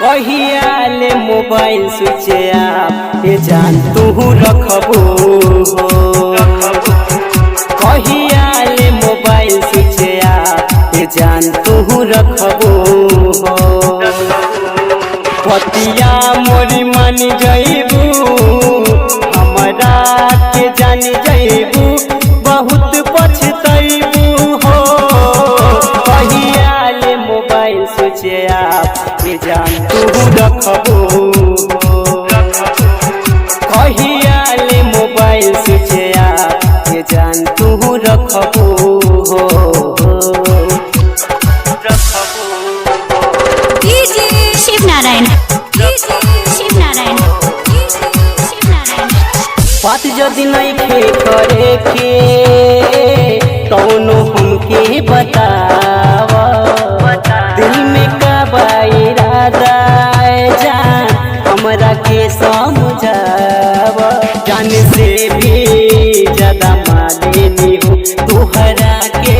कहियाले mobile switch आप ये जान तू रखबो कहियाले मोबाइल स्विच आप ये जान तू रखबो पतिया मोरी मानी जइबू हमरा के जानी जइबू बहुत पछतइबू हो कहियाले मोबाइल स्विच आप ये जान तू रखबो कहियाले मोबाइल स्विच आप ये जान तू रखबो शिवनारायण बात जदि नइखे करे के कौनो हमके बताव दिल में का इरादा जान हमरा के समझाव जान से भी ज्यादा मानेनी हो तोहरा के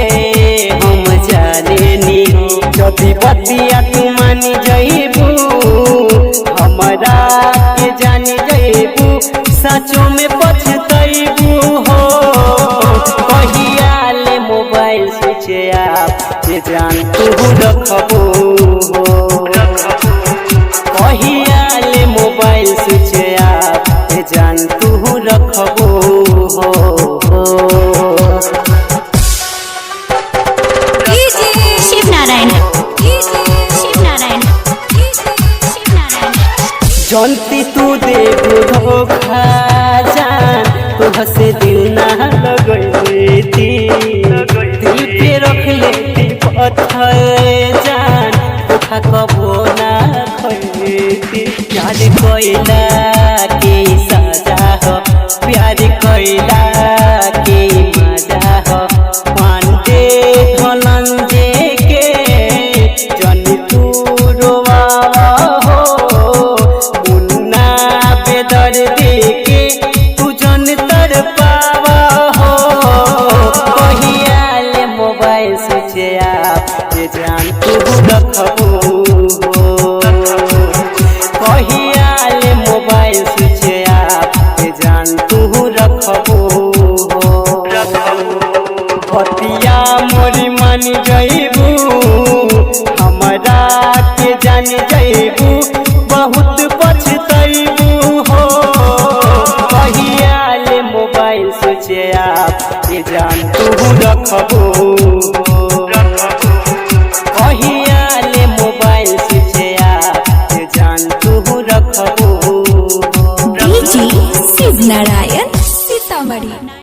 हम जानेनी हो जदि बतिया तू मानी जइबू हमरा के जानी जइबू सचो में पछतइबू हो कहियाले मोबाइल स्विच आप ये जान तू रखबो कहियाले मोबाइल स्विच आप ये जान तू रखबो जानती तू देबू धोखा जान तुहसे दिल ना लगैती दिल पे रख लेती पत्थर जान धोखा कबो ना खैती प्यार कइला के सजा हो प्यार कइला के मजा हो पांडे धनंजय के जन तू रोवा ये जान तू रखबो कहियाले मोबाइल स्विच आप ये जान तू रखबो पतिया मोरी मानी जइबू हमरा के जानी जइबू बहुत पछतइबू हो कहियाले मोबाइल स्विच आप ये जान तू रखबो कहियाले मोबाइल स्विच आप ये जान तू रखबो शिवनारायण सीतामढ़ी।